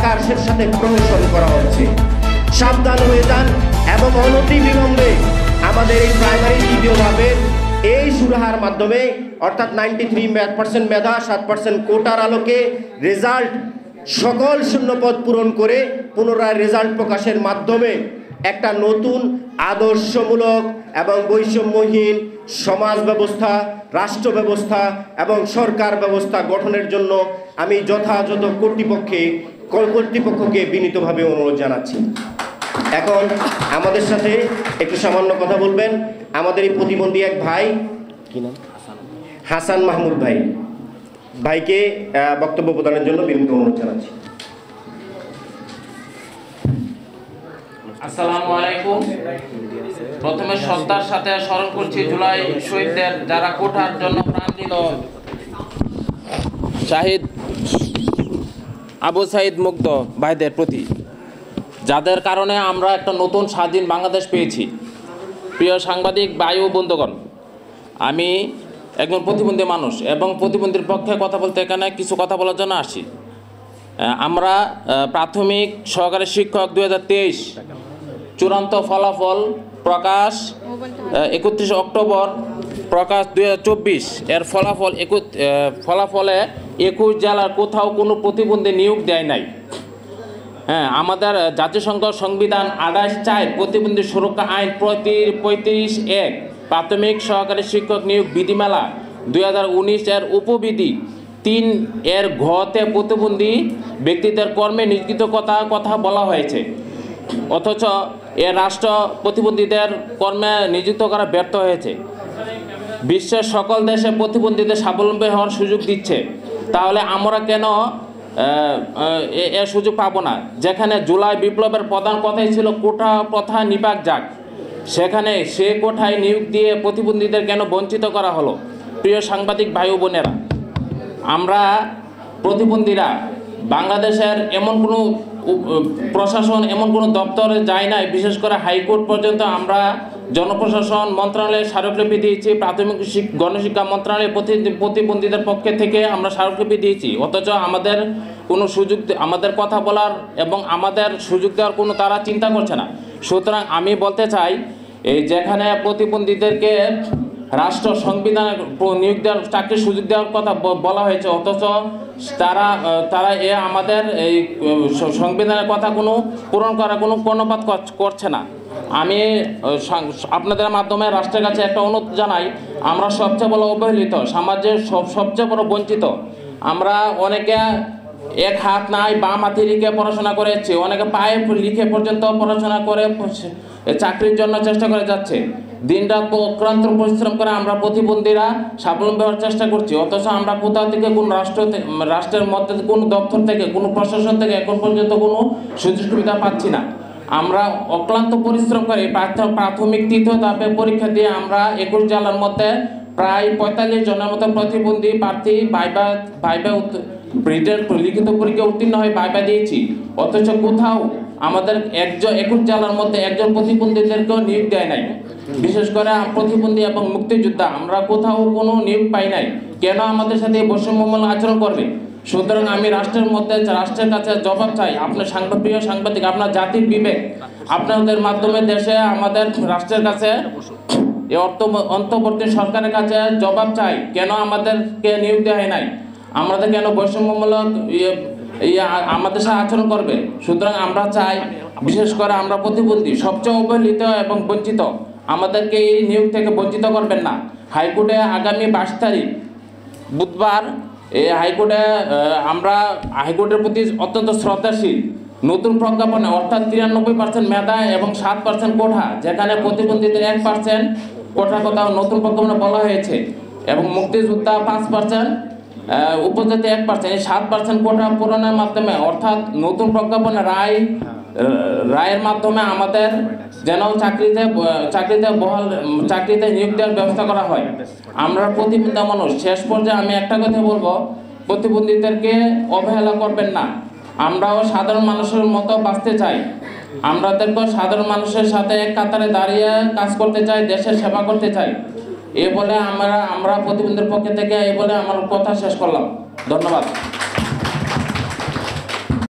আকাশের সাথে প্রহসন করা হচ্ছে। সাবধান হয়ে যান এবং অনতি বিলম্বে আমাদের এই প্রাইমারি দ্বিতীয় ধাপের এই সুরাহার মাধ্যমে অর্থাৎ 93% মেধা 7% কোটার আলোকে রেজাল্ট সকল শূন্যপদ পূরণ করে পুনরায় রেজাল্ট প্রকাশের মাধ্যমে একটা নতুন আদর্শমূলক এবং বৈষম্যহীন সমাজ ব্যবস্থা, রাষ্ট্র ব্যবস্থা এবং সরকার ব্যবস্থা গঠনের জন্য আমি যথাযথ কর্তৃপক্ষকে বিনীতভাবে অনুরোধ জানাচ্ছি। এখন আমাদের সাথে একটু সামান্য কথা বলবেন আমাদের এই প্রতিবন্ধী এক ভাই, কি নাম, হাসান মাহমুদ ভাইকে বক্তব্য প্রদানের জন্য বিনীত অনুরোধ জানাচ্ছি। আসসালামু আলাইকুম। প্রথমে শ্রদ্ধার সাথে স্মরণ করছি জুলাই শহীদদের, যারা কোঠার জন্য প্রাণ দিল। শাহিদ আবু সাইদ মুগ্ধ ভাইদের প্রতি, যাদের কারণে আমরা একটা নতুন স্বাধীন বাংলাদেশ পেয়েছি। প্রিয় সাংবাদিক ভাই ও বন্ধুগণ, আমি একজন প্রতিবন্ধী মানুষ এবং প্রতিবন্ধীর পক্ষে কথা বলতে এখানে কিছু কথা বলার জন্য আসি। আমরা প্রাথমিক সহকারী শিক্ষক 2023 চূড়ান্ত ফলাফল প্রকাশ 31 অক্টোবর প্রকাশ 2024 এর ফলাফলে 21 জেলার কোথাও কোনো প্রতিবন্ধী নিয়োগ দেয় নাই। হ্যাঁ, আমাদের জাতিসংঘ সংবিধান 28(4) প্রতিবন্ধী সুরক্ষা আইন 35(1) প্রাথমিক সহকারী শিক্ষক নিয়োগ বিধিমালা 2019 এর উপবিধি 3 এর ঘতে প্রতিবন্ধী ব্যক্তিদের কর্মে নিয়োজিত কথা বলা হয়েছে, অথচ এ রাষ্ট্র প্রতিবন্ধীদের কর্মে নিযুক্ত করা ব্যর্থ হয়েছে। বিশ্বের সকল দেশে প্রতিবন্ধীদের স্বাবলম্বী হওয়ার সুযোগ দিচ্ছে, তাহলে আমরা কেন এ সুযোগ পাবো না? যেখানে জুলাই বিপ্লবের প্রধান কথাই ছিল কোঠা প্রথা নিপাক যাক, সেখানে সে কোঠায় নিয়োগ দিয়ে প্রতিবন্ধীদের কেন বঞ্চিত করা হলো? প্রিয় সাংবাদিক ভাই ও বোনেরা, আমরা প্রতিবন্ধীরা বাংলাদেশের এমন কোনো প্রশাসন, এমন কোনো দপ্তরে যায় নাই, বিশেষ করে হাইকোর্ট পর্যন্ত আমরা জনপ্রশাসন মন্ত্রণালয়ে স্মারকলিপি দিয়েছি, প্রাথমিক গণশিক্ষা মন্ত্রণালয়ে প্রতিবন্ধীদের পক্ষে থেকে আমরা স্মারকলিপি দিয়েছি, অথচ আমাদের কোনো সুযোগ, আমাদের কথা বলার এবং আমাদের সুযোগ দেওয়ার কোনো তারা চিন্তা করছে না। সুতরাং আমি বলতে চাই, এই যেখানে প্রতিবন্ধীদেরকে রাষ্ট্র সংবিধানে নিয়োগ দেওয়ার, চাকরির সুযোগ দেওয়ার কথা বলা হয়েছে, অথচ তারা আমাদের এই সংবিধানের কথা কোনো পূরণ করার কোনো কর্ণপাত করছে না। আমি আপনাদের মাধ্যমে রাষ্ট্রের কাছে একটা অনুরোধ জানাই, আমরা সবচেয়ে বড় অবহেলিত, সমাজের সবচেয়ে বড় বঞ্চিত। আমরা অনেকে এক হাত নাই বাম হাতে লিখে পড়াশোনা করেছি, অনেকে পায়ে লিখে পর্যন্ত পড়াশোনা করে চাকরির জন্য চেষ্টা করে যাচ্ছে। দিনরাত অক্লান্ত পরিশ্রম করে আমরা প্রতিবন্ধীরা স্বাবলম্বী হওয়ার চেষ্টা করছি, অথচ আমরা কোথাও থেকে কোন রাষ্ট্রের মধ্যে কোনো দপ্তর থেকে, কোনো প্রশাসন থেকে এখন পর্যন্ত কোনো সুযোগ সুবিধা পাচ্ছি না। আমরা অক্লান্ত পরিশ্রম করে প্রাথমিক 3য় ধাপে পরীক্ষা দিয়ে আমরা 21 জেলার মধ্যে প্রায় 45 জনের মতো প্রতিবন্ধী প্রার্থী লিখিত পরীক্ষা উত্তীর্ণ হয়ে ভাইবা দিয়েছি, অথচ কোথাও আমাদের 21 জেলার মধ্যে একজন প্রতিবন্ধীদেরকেও নিয়োগ দেয় নাই। বিশেষ করে প্রতিবন্ধী এবং মুক্তিযোদ্ধা আমরা কোথাও কোনো নিয়োগ পাই নাই। কেন আমাদের সাথে বৈষম্যমূলক আচরণ করবে? সুতরাং আমি রাষ্ট্রের কাছে জবাব চাই। আপনার প্রিয় সাংবাদিক, আপনার জাতির বিবেক, আপনাদের মাধ্যমে দেশে আমাদের রাষ্ট্রের কাছে, অন্তর্বর্তী সরকারের কাছে জবাব চাই, কেন আমাদেরকে নিয়োগ দেওয়া নাই, আমাদের কেন বৈষম্যমূলক আমাদের সাথে আচরণ করবে? সুতরাং আমরা চাই, বিশেষ করে আমরা প্রতিবন্ধী, সবচেয়ে অবহেলিত এবং বঞ্চিত, আমাদেরকে এই নিয়োগ থেকে বঞ্চিত করবেন না। হাইকোর্টে আগামী 22 তারিখ বুধবার আমরা হাইকোর্টের প্রতি অত্যন্ত শ্রদ্ধাশীল। নতুন প্রজ্ঞাপনে অর্থাৎ 93% মেধা এবং 7% কোঠা, যেখানে প্রতিবন্ধীদের 1% কোঠার কথা নতুন প্রজ্ঞাপনে বলা হয়েছে, এবং মুক্তিযোদ্ধা 5%, উপজাতি 1%, এই 7% কোঠা পূরণের মাধ্যমে, অর্থাৎ নতুন প্রজ্ঞাপনে রায়ের মাধ্যমে আমাদের যেন চাকরিতে নিয়োগ দেওয়ার ব্যবস্থা করা হয়। আমরা প্রতিবন্ধী মানুষ, শেষ পর্যায়ে আমি একটা কথা বলবো, প্রতিবন্ধীদেরকে অবহেলা করবেন না। আমরাও সাধারণ মানুষের মতো বাঁচতে চাই, আমাদেরকেও সাধারণ মানুষের সাথে এক কাতারে দাঁড়িয়ে কাজ করতে চাই, দেশের সেবা করতে চাই। এ বলে আমরা প্রতিবন্ধীর পক্ষে থেকে এই বলে আমার কথা শেষ করলাম। ধন্যবাদ।